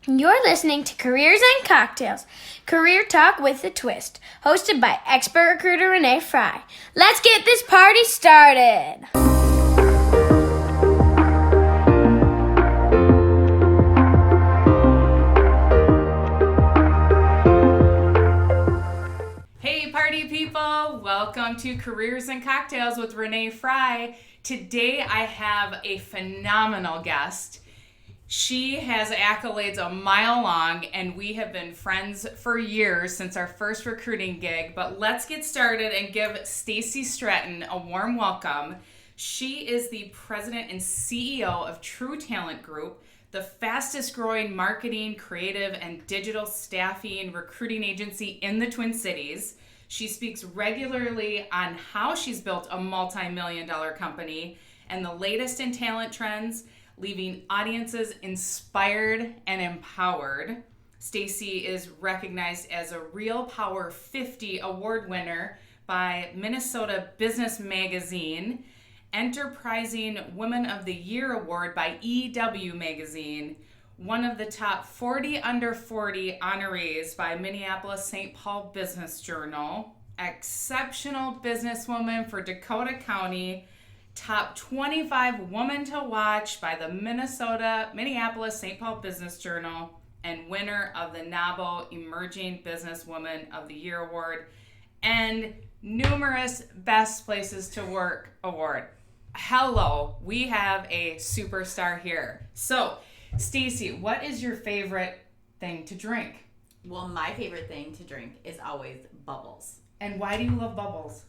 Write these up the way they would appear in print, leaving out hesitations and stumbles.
You're listening to Careers and Cocktails, Career Talk with a Twist, hosted by expert recruiter Renee Frey. Let's get this party started. Hey party people, welcome to Careers and Cocktails with Renee Frey. Today I have a phenomenal guest. She has accolades a mile long, and we have been friends for years since our first recruiting gig. But let's get started and give Stacy Stratton a warm welcome. She is the president and CEO of True Talent Group, the fastest growing marketing, creative, and digital staffing recruiting agency in the Twin Cities. She speaks regularly on how she's built a multi-million-dollar company and the latest in talent trends, leaving audiences inspired and empowered. Stacy is recognized as a Real Power 50 award winner by Minnesota Business Magazine, Enterprising Women of the Year award by EW Magazine, one of the top 40 under 40 honorees by Minneapolis-St. Paul Business Journal, exceptional businesswoman for Dakota County, top 25 woman to watch by the Minneapolis-St. Paul Business Journal, and winner of the NABO Emerging Businesswoman of the Year Award, and numerous Best Places to Work award. Hello, we have a superstar here. So, Stacy, what is your favorite thing to drink? Well, my favorite thing to drink is always bubbles. And why do you love bubbles?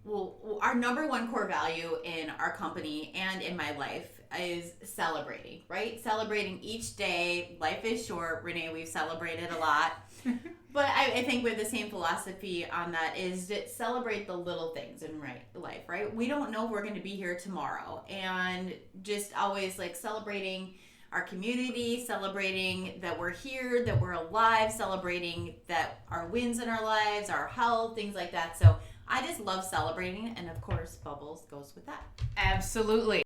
Well, our number one core value in our company and in my life is celebrating, right? Celebrating each day. Life is short. Renee, we've celebrated a lot. But I think with the same philosophy on that is to celebrate the little things in life, right? We don't know if we're going to be here tomorrow. And just always like celebrating our community, celebrating that we're here, that we're alive, celebrating that our wins in our lives, our health, things like that. So I just love celebrating, and of course, bubbles goes with that. Absolutely.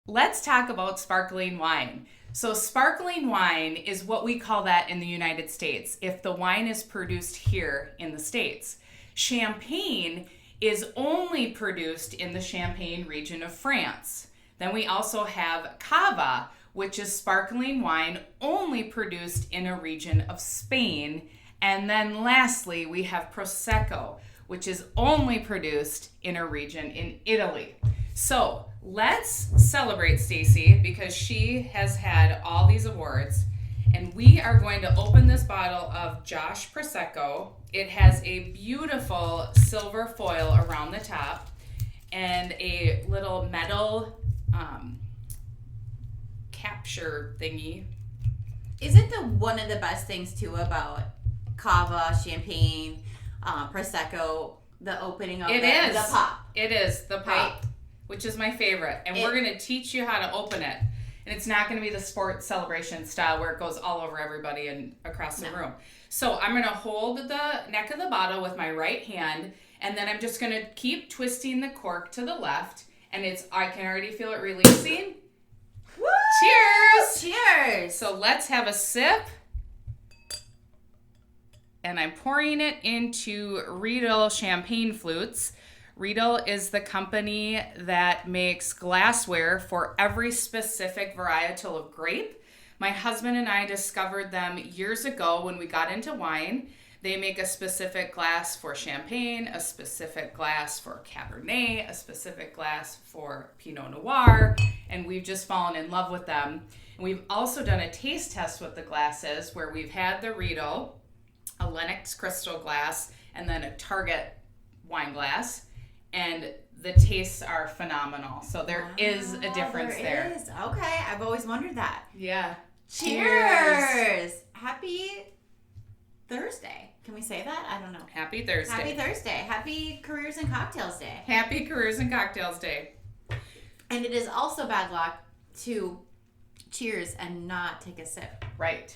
Let's talk about sparkling wine. So sparkling wine is what we call that in the United States, if the wine is produced here in the States. Champagne is only produced in the Champagne region of France. Then we also have cava, which is sparkling wine only produced in a region of Spain. And then lastly, we have Prosecco, which is only produced in a region in Italy. So let's celebrate Stacy because she has had all these awards. And we are going to open this bottle of Josh Prosecco. It has a beautiful silver foil around the top and a little metal capture thingy. Isn't one of the best things too about cava, champagne, Prosecco, the opening of the pop? It is, the pop, right? Which is my favorite. And we're going to teach you how to open it. And it's not going to be the sports celebration style where it goes all over everybody and across the room. So I'm going to hold the neck of the bottle with my right hand, and then I'm just going to keep twisting the cork to the left. And I can already feel it releasing. Woo! Cheers! Cheers! So let's have a sip. And I'm pouring it into Riedel champagne flutes. Riedel is the company that makes glassware for every specific varietal of grape. My husband and I discovered them years ago when we got into wine. They make a specific glass for champagne, a specific glass for Cabernet, a specific glass for Pinot Noir, and we've just fallen in love with them. And we've also done a taste test with the glasses where we've had the Riedel, a Lenox crystal glass, and then a Target wine glass. And the tastes are phenomenal. So there is a difference there. Is. Okay, I've always wondered that. Yeah. Cheers! Happy Thursday. Can we say that? I don't know. Happy Thursday. Happy Thursday. Happy Careers and Cocktails Day. Happy Careers and Cocktails Day. And it is also bad luck to cheers and not take a sip. Right.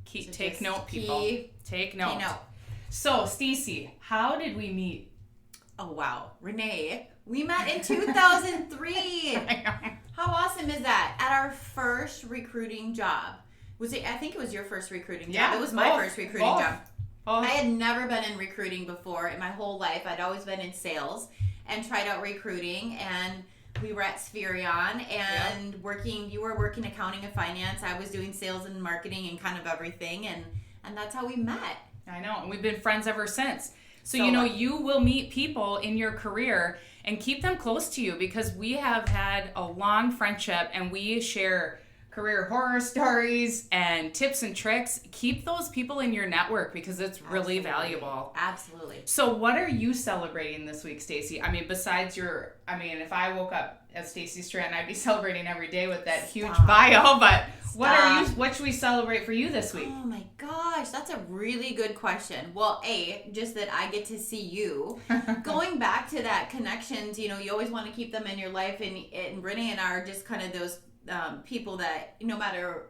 Take note, people. Take note. Take note. So, Stacy, how did we meet? Oh, wow. Renee, we met in 2003. How awesome is that? At our first recruiting job, I think it was your first recruiting job. Yeah, It was my first recruiting job. Both. I had never been in recruiting before in my whole life. I'd always been in sales and tried out recruiting, and we were at Spherion and working. You were working accounting and finance. I was doing sales and marketing and kind of everything, and that's how we met. I know, and we've been friends ever since. So So you will meet people in your career and keep them close to you, because we have had a long friendship and we share career horror stories and tips and tricks. Keep those people in your network, because it's really valuable. Absolutely. So what are you celebrating this week, Stacy? I mean, besides if I woke up as Stacy Stratton, I'd be celebrating every day with that huge bio, but what should we celebrate for you this week? Oh my gosh, that's a really good question. Well, just that I get to see you. Going back to that connections, you always want to keep them in your life, and Renee and I are just kind of those people that no matter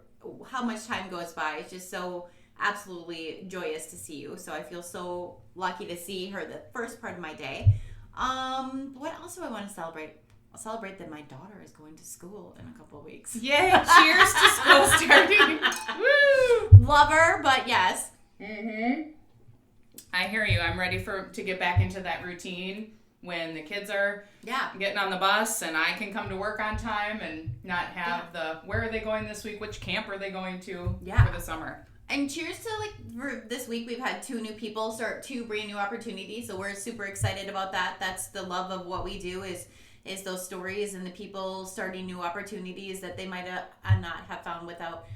how much time goes by, it's just so absolutely joyous to see you. So I feel so lucky to see her the first part of my day. What else do I want to celebrate? I'll celebrate that my daughter is going to school in a couple of weeks. Yay! Cheers to school starting. Woo! Love her, but yes. I hear you. I'm ready to get back into that routine when the kids are getting on the bus and I can come to work on time and not have where are they going this week? Which camp are they going to for the summer? And cheers to for this week, we've had 2 new people start 2 brand new opportunities. So we're super excited about that. That's the love of what we do is those stories and the people starting new opportunities that they might not have found without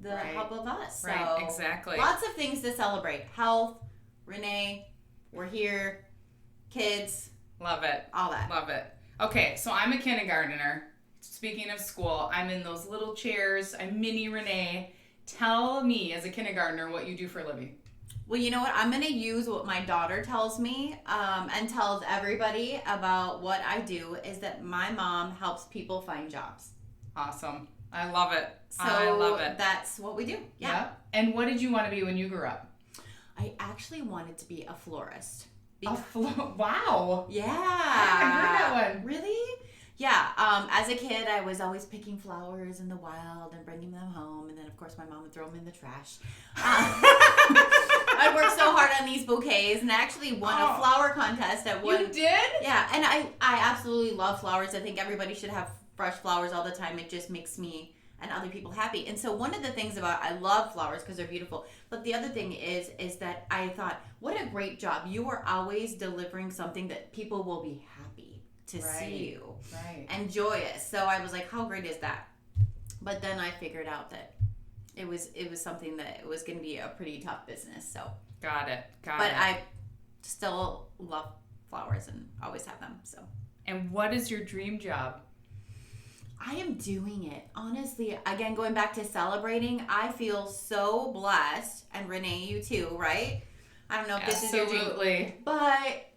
the help of us. So right, exactly. Lots of things to celebrate. Health, Renee, we're here, kids. Love it. All that. Love it. Okay, so I'm a kindergartner. Speaking of school, I'm in those little chairs. I'm mini Renee. Tell me, as a kindergartner, what you do for a living. Well, you know what? I'm going to use what my daughter tells me and tells everybody about what I do is that my mom helps people find jobs. Awesome. I love it. So I love it. That's what we do. Yeah. And what did you want to be when you grew up? I actually wanted to be a florist. Wow. Yeah. I haven't heard that one. Really? Yeah. As a kid, I was always picking flowers in the wild and bringing them home. And then, of course, my mom would throw them in the trash. I worked so hard on these bouquets and I actually won a flower contest at one. You did? Yeah. And I absolutely love flowers. I think everybody should have fresh flowers all the time. It just makes me and other people happy. And so one of the things I love flowers because they're beautiful. But the other thing is that I thought, what a great job. You are always delivering something that people will be happy to see you. Right. And joyous. So I was like, how great is that? But then I figured out that it was something that it was going to be a pretty tough business. So Got it. But I still love flowers and always have them. So. And what is your dream job? I am doing it. Honestly, again, going back to celebrating, I feel so blessed. And Renee, you too, right? I don't know if this is your dream. But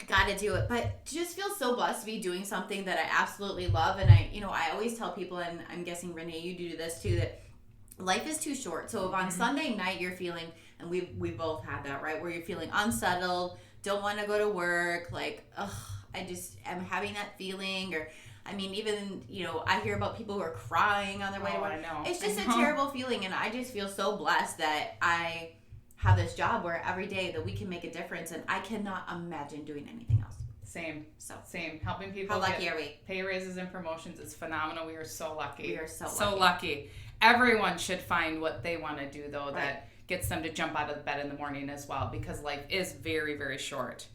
gotta do it. But just feel so blessed to be doing something that I absolutely love. And I always tell people, and I'm guessing Renee, you do this too, that life is too short. So if on Sunday night you're feeling, and we both had that, right? Where you're feeling unsettled, don't want to go to work, like, ugh, I just am having that feeling, or I mean, even, I hear about people who are crying on their way to work. I know. It's just a terrible feeling, and I just feel so blessed that I have this job where every day that we can make a difference, and I cannot imagine doing anything else. Same. So Same. Helping people. How lucky are we? Pay raises and promotions is phenomenal. We are so lucky. We are so lucky. Everyone should find what they want to do, though, that gets them to jump out of bed in the morning as well, because life is very, very short.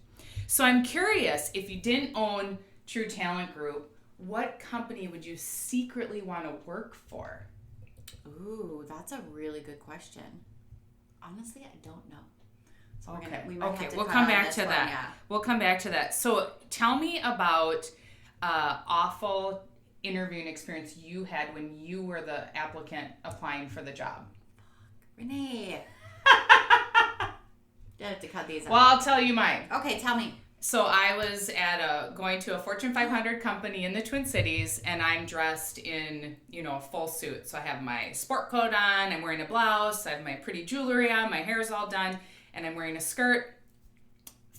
So I'm curious, if you didn't own True Talent Group, what company would you secretly want to work for? Ooh, that's a really good question. Honestly, I don't know. So we'll come back to that. Yeah. We'll come back to that. So tell me about awful interviewing experience you had when you were the applicant applying for the job. Renee. I have to cut these out. Well, I'll tell you mine. Okay, tell me. So I was going to a Fortune 500 company in the Twin Cities, and I'm dressed in, a full suit. So I have my sport coat on, I'm wearing a blouse, I have my pretty jewelry on, my hair's all done, and I'm wearing a skirt.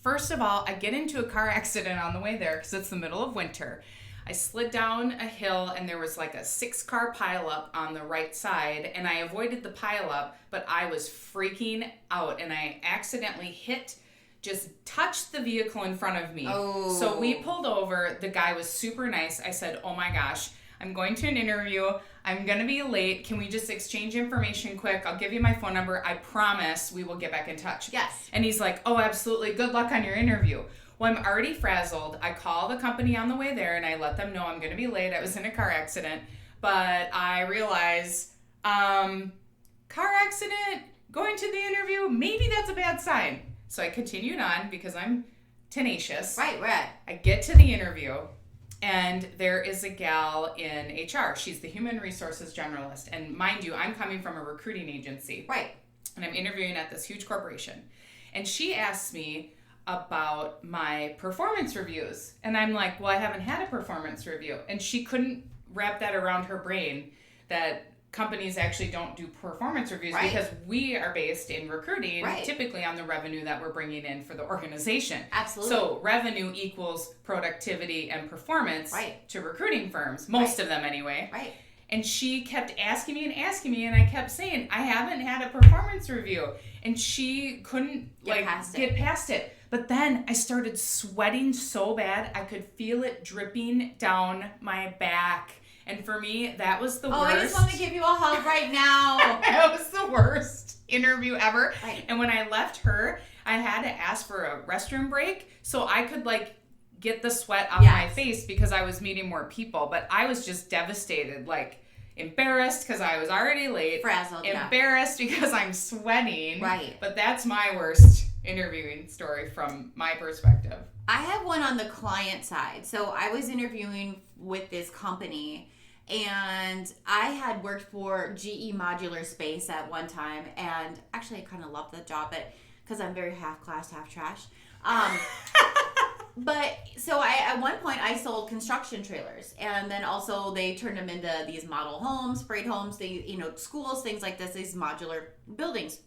First of all, I get into a car accident on the way there because it's the middle of winter. I slid down a hill and there was like a 6-car pileup on the right side, and I avoided the pileup, but I was freaking out and I accidentally just touched the vehicle in front of me. Oh. So we pulled over. The guy was super nice. I said, oh my gosh, I'm going to an interview. I'm going to be late. Can we just exchange information quick? I'll give you my phone number. I promise we will get back in touch. Yes. And he's like, oh, absolutely. Good luck on your interview. Well, I'm already frazzled. I call the company on the way there and I let them know I'm going to be late. I was in a car accident. But I realize, car accident, going to the interview, maybe that's a bad sign. So I continued on because I'm tenacious. Right. I get to the interview. And there is a gal in HR. She's the human resources generalist. And mind you, I'm coming from a recruiting agency. Right. And I'm interviewing at this huge corporation. And she asks me about my performance reviews. And I'm like, well, I haven't had a performance review. And she couldn't wrap that around her brain that companies actually don't do performance reviews because we are based in recruiting, typically on the revenue that we're bringing in for the organization. Absolutely. So revenue equals productivity and performance to recruiting firms, most of them anyway. Right. And she kept asking me, and I kept saying, I haven't had a performance review. And she couldn't get past it. But then I started sweating so bad, I could feel it dripping down my back. And for me, that was the worst. Oh, I just want to give you a hug right now. That was the worst interview ever. Right. And when I left her, I had to ask for a restroom break so I could get the sweat off my face because I was meeting more people. But I was just devastated, embarrassed because I was already late. Frazzled, embarrassed because I'm sweating. Right. But that's my worst interviewing story from my perspective. I have one on the client side. So I was interviewing with this company, and I had worked for GE Modular Space at one time, and actually I kind of loved the job, but because I'm very half class, half trash. But so at one point I sold construction trailers, and then also they turned them into these model homes, freight homes, schools, things like this, these modular buildings.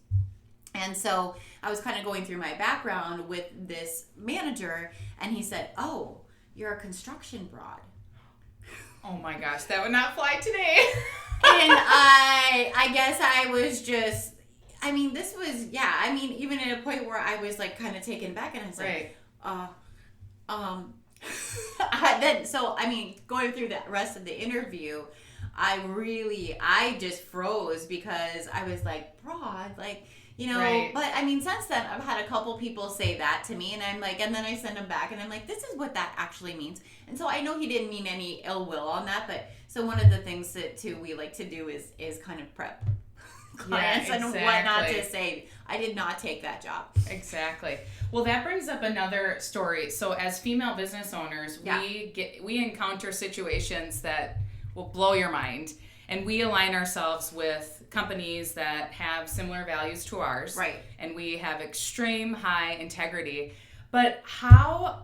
And so I was kind of going through my background with this manager, and he said, "Oh, you're a construction broad." Oh my gosh, that would not fly today. And I guess I was just, this was, even at a point where I was kind of taken back, and I was like, going through the rest of the interview, I just froze because I was like, broad, but since then I've had a couple people say that to me, and I'm like, and then I send them back and I'm like, this is what that actually means. And so I know he didn't mean any ill will on that, but so one of the things that too we like to do is kind of prep clients and what not to say. I did not take that job. Exactly. Well, that brings up another story. So as female business owners, we encounter situations that will blow your mind, and we align ourselves with companies that have similar values to ours. Right. And we have extreme high integrity. But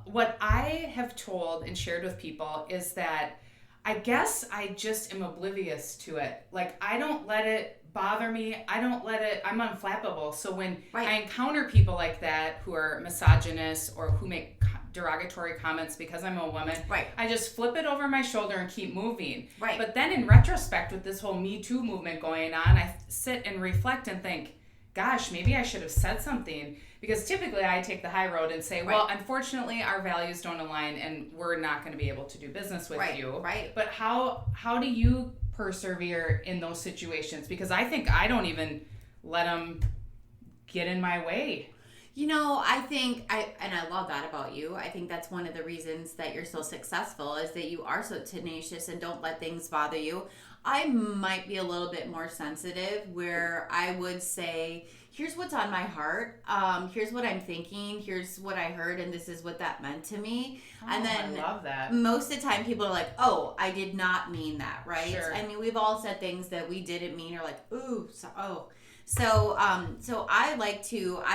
what I have told and shared with people is that I guess I just am oblivious to it. I don't let it bother me. I'm unflappable. So when I encounter people like that who are misogynist or who make derogatory comments because I'm a woman, I just flip it over my shoulder and keep moving. Right. But then in retrospect, with this whole Me Too movement going on, I sit and reflect and think, gosh, maybe I should have said something, because typically I take the high road and say, well, unfortunately our values don't align and we're not going to be able to do business with you. Right. But how do you persevere in those situations? Because I think I don't even let them get in my way. I think, and I love that about you. I think that's one of the reasons that you're so successful, is that you are so tenacious and don't let things bother you. I might be a little bit more sensitive, where I would say, here's what's on my heart. Here's what I'm thinking. Here's what I heard, and this is what that meant to me. And then I love that. Most of the time people are like, oh, I did not mean that, right? Sure. We've all said things that we didn't mean, or like, ooh, So I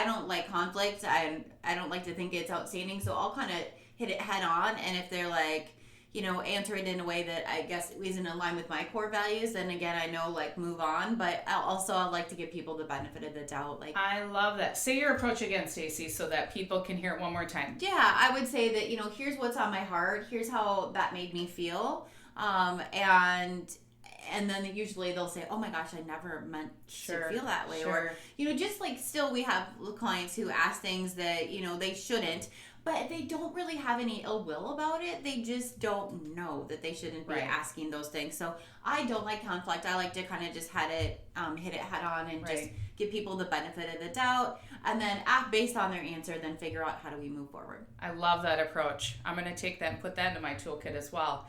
don't like conflict. I don't like to think it's outstanding. So I'll kind of hit it head on. And if they're like, answer it in a way that I guess isn't in line with my core values, then again, I know, like, move on. But I'd like to give people the benefit of the doubt. Like, I love that. Say your approach again, Stacy, so that people can hear it one more time. Yeah, I would say that, here's what's on my heart. Here's how that made me feel. And then usually they'll say, oh my gosh, I never meant to feel that way. Or, just like still we have clients who ask things that, they shouldn't, but they don't really have any ill will about it. They just don't know that they shouldn't be asking those things. So I don't like conflict. I like to kind of just hit it head on and just give people the benefit of the doubt. And then based on their answer, then figure out how do we move forward. I love that approach. I'm going to take that and put that into my toolkit as well.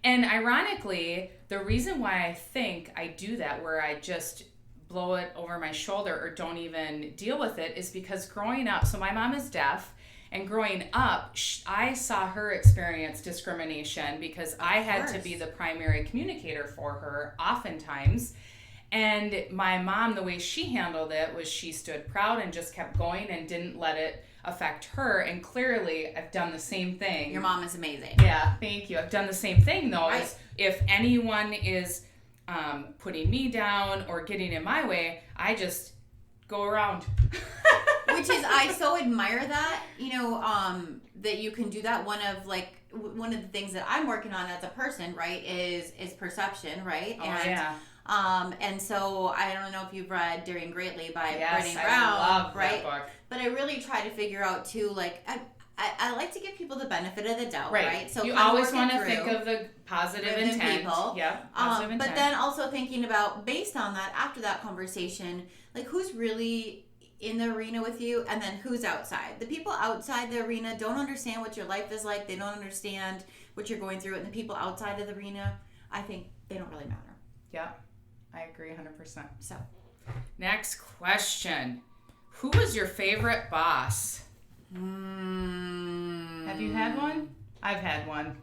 And ironically, the reason why I think I do that, where I just blow it over my shoulder or don't even deal with it, is because growing up, so my mom is deaf, and growing up, I saw her experience discrimination because I had to be the primary communicator for her oftentimes. And my mom, the way she handled it was she stood proud and just kept going and didn't let it affect her. And clearly, I've done the same thing. Your mom is amazing. Yeah, thank you. I've done the same thing, though. Right. If anyone is putting me down or getting in my way, I just go around. Which is, I so admire that, that you can do that. One of the things that I'm working on as a person, right, is perception, right? And so I don't know if you've read Daring Greatly by Renee, I love right? That book. But I really try to figure out too, like, I like to give people the benefit of the doubt, right? So you always want to think of the positive intent. People. Yeah, positive intent. But then also thinking about, based on that, after that conversation, like, who's really in the arena with you, and then who's outside. The people outside the arena don't understand what your life is like. They don't understand what you're going through. And the people outside of the arena, I think they don't really matter. Yeah, I agree 100%. So, next question. Who was your favorite boss? Have you had one? I've had one.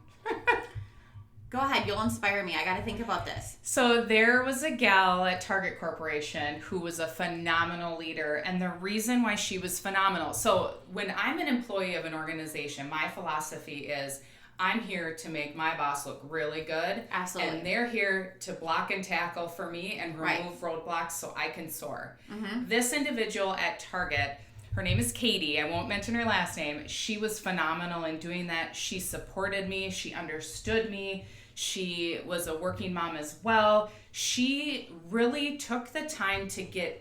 Go ahead. You'll inspire me. I got to think about this. So there was a gal at Target Corporation who was a phenomenal leader. And the reason why she was phenomenal. So when I'm an employee of an organization, my philosophy is I'm here to make my boss look really good. Absolutely. And they're here to block and tackle for me and remove roadblocks so I can soar. Mm-hmm. This individual at Target, her name is Katie. I won't mention her last name. She was phenomenal in doing that. She supported me. She understood me. She was a working mom as well. She really took the time to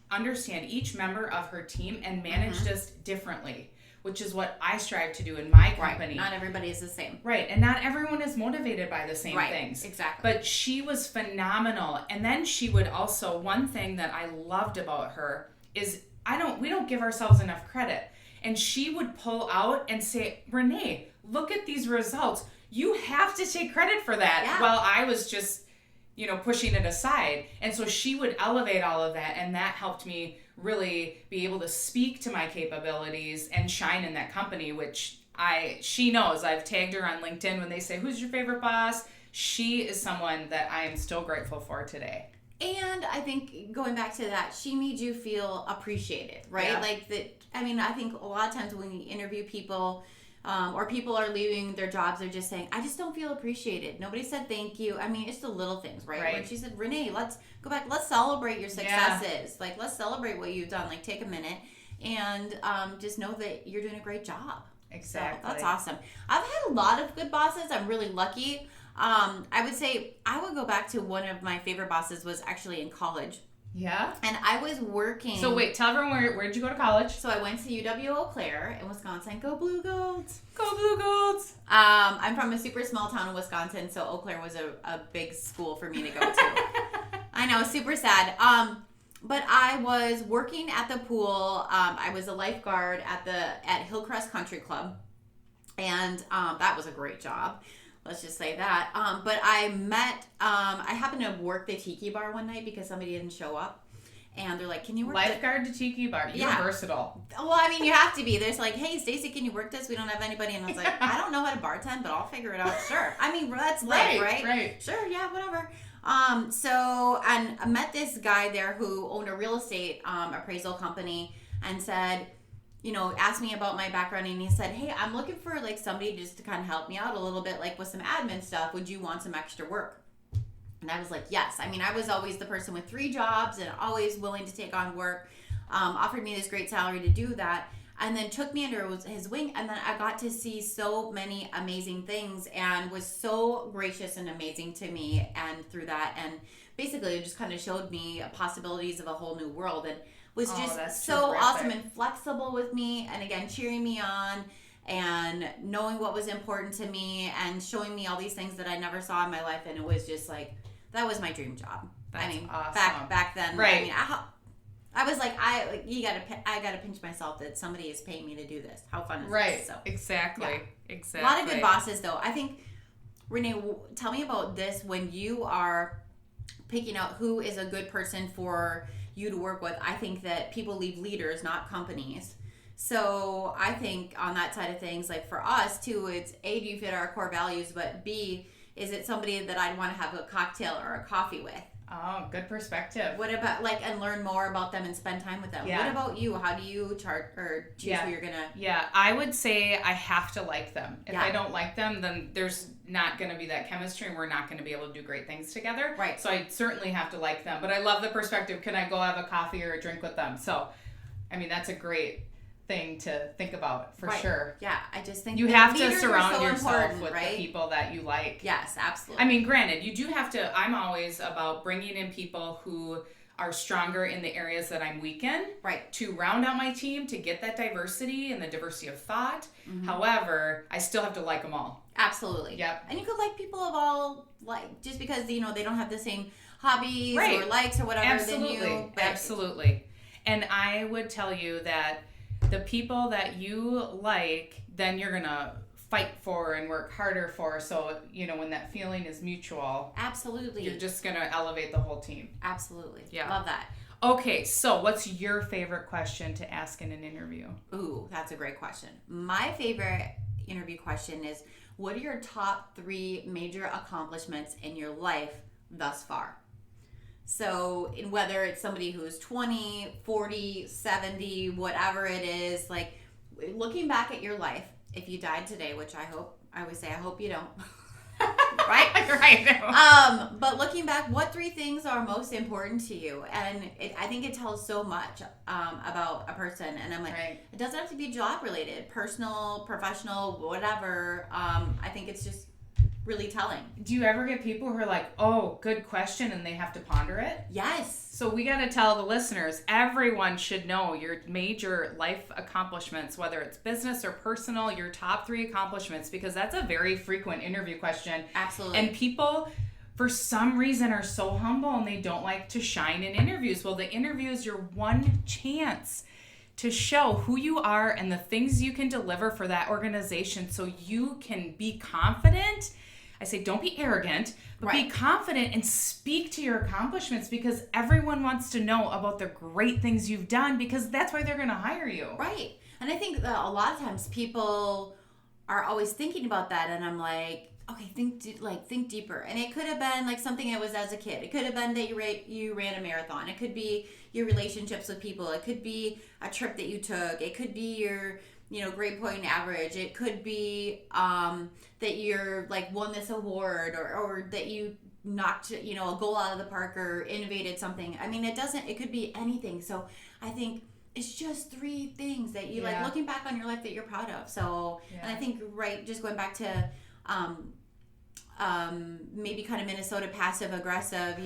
understand each member of her team and managed us differently, which is what I strive to do in my company. Right. Not everybody is the same. Right. And not everyone is motivated by the same things. Exactly. But she was phenomenal. And then she would also, one thing that I loved about her is we don't give ourselves enough credit. And she would pull out and say, Renee, look at these results. You have to take credit for that. While I was just, pushing it aside. And so she would elevate all of that. And that helped me really be able to speak to my capabilities and shine in that company, which she knows. I've tagged her on LinkedIn when they say, who's your favorite boss? She is someone that I am still grateful for today. And I think going back to that, she made you feel appreciated, right? Yeah. Like that. I mean, I think a lot of times when we interview people, or people are leaving their jobs, they're just saying, I just don't feel appreciated. Nobody said thank you. I mean, it's the little things, right? When she said, Renee, let's go back. Let's celebrate your successes. Yeah. Like, let's celebrate what you've done. Like, take a minute and just know that you're doing a great job. Exactly. So that's awesome. I've had a lot of good bosses. I'm really lucky. I would say I would go back to one of my favorite bosses was actually in college. Yeah. And I was working. So wait, tell everyone where did you go to college? So I went to UW Eau Claire in Wisconsin. Go Blue Golds. Go Blue Golds. I'm from a super small town in Wisconsin, so Eau Claire was a big school for me to go to. I know, super sad. But I was working at the pool. I was a lifeguard at Hillcrest Country Club. And that was a great job. Let's just say that. But I happened to work the tiki bar one night because somebody didn't show up. And they're like, can you work lifeguard to tiki bar? You're versatile. Well, I mean, you have to be. There's like, hey, Stacy, can you work this? We don't have anybody. And I was like, I don't know how to bartend, but I'll figure it out. Sure. I mean, that's life, right? Right. Sure, yeah, whatever. And I met this guy there who owned a real estate appraisal company and said, asked me about my background, and he said, hey, I'm looking for like somebody just to kind of help me out a little bit, like with some admin stuff. Would you want some extra work? And I was like, yes. I mean, I was always the person with 3 jobs and always willing to take on work. Offered me this great salary to do that, and then took me under his wing. And then I got to see so many amazing things, and was so gracious and amazing to me. And through that, and basically it just kind of showed me possibilities of a whole new world, and was just so awesome and flexible with me. And again, cheering me on and knowing what was important to me and showing me all these things that I never saw in my life. And it was just like, that was my dream job. That's awesome. back then, right? I mean, I was like, I gotta pinch myself that somebody is paying me to do this. How fun is this? So, exactly. A lot of good bosses, though. I think, Renee, tell me about this when you are picking out who is a good person for you to work with. I think that people leave leaders, not companies. So I think on that side of things, like for us too, it's A, do you fit our core values, but B, is it somebody that I'd want to have a cocktail or a coffee with? Oh, good perspective. What about and learn more about them and spend time with them? Yeah. What about you? How do you chart or choose who you're gonna? Yeah, I would say I have to like them. If I don't like them, then there's not going to be that chemistry, and we're not going to be able to do great things together. Right. So I certainly have to like them. But I love the perspective. Can I go have a coffee or a drink with them? So, I mean, that's a great thing to think about for sure. Yeah, I just think you have to surround so yourself with the people that you like. Yes, absolutely. I mean, granted, you do have to. I'm always about bringing in people who are stronger in the areas that I'm weak in, right? To round out my team, to get that diversity and the diversity of thought. Mm-hmm. However, I still have to like them all. Absolutely. Yep. And you could like people of all, like, just because they don't have the same hobbies or likes or whatever than you. Absolutely. And I would tell you that the people that you like, then you're gonna fight for and work harder for. So, when that feeling is mutual, absolutely, you're just gonna elevate the whole team. Absolutely. Yeah. Love that. Okay, so what's your favorite question to ask in an interview? Ooh, that's a great question. My favorite interview question is, what are your top 3 major accomplishments in your life thus far? So whether it's somebody who's 20, 40, 70, whatever it is, like looking back at your life, if you died today, which I always say, I hope you don't. Right? Right. But looking back, what 3 things are most important to you? And I think it tells so much about a person. And I'm like, It doesn't have to be job related, personal, professional, whatever. I think it's just really telling. Do you ever get people who are like, oh, good question, and they have to ponder it? Yes. So we got to tell the listeners, everyone should know your major life accomplishments, whether it's business or personal, your top 3 accomplishments, because that's a very frequent interview question. Absolutely. And people, for some reason, are so humble and they don't like to shine in interviews. Well, the interview is your one chance to show who you are and the things you can deliver for that organization so you can be confident. I say don't be arrogant, but be confident and speak to your accomplishments, because everyone wants to know about the great things you've done, because that's why they're going to hire you. Right. And I think that a lot of times people are always thinking about that, and I'm like, okay, think deeper. And it could have been like something that was as a kid. It could have been that you ran a marathon. It could be your relationships with people. It could be a trip that you took. It could be your grade point average. It could be that you're like won this award, or that you knocked a goal out of the park or innovated something. I mean, it could be anything. So I think it's just 3 things that you like looking back on your life that you're proud of. So and I think just going back to maybe kind of Minnesota passive aggressive,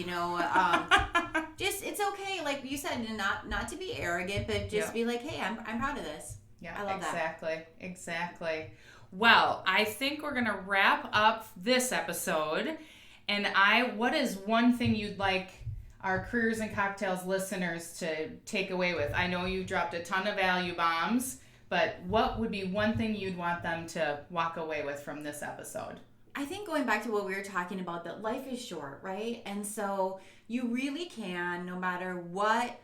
just it's okay, like you said, not to be arrogant, but just be like, hey, I'm proud of this. Yeah, I love that. Exactly. Well, I think we're going to wrap up this episode. And what is one thing you'd like our Careers and Cocktails listeners to take away with? I know you dropped a ton of value bombs, but what would be one thing you'd want them to walk away with from this episode? I think going back to what we were talking about, that life is short, right? And so you really can, no matter what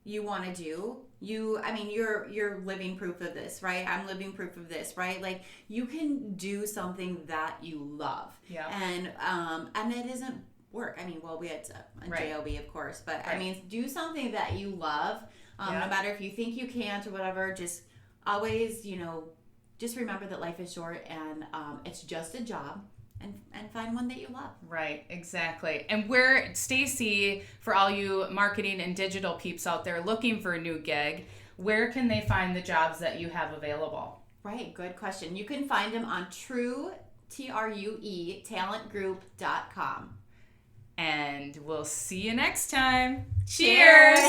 you want to do, you're living proof of this, right? I'm living proof of this, right? Like, you can do something that you love. Yeah. And it isn't work. I mean, well, we had a job, of course, but I mean, do something that you love. No matter if you think you can't or whatever, just always, just remember that life is short and it's just a job, and find one that you love. Right, exactly. And where, Stacy, for all you marketing and digital peeps out there looking for a new gig, where can they find the jobs that you have available? Right, good question. You can find them on True, TRUE, talentgroup.com. And we'll see you next time. Cheers!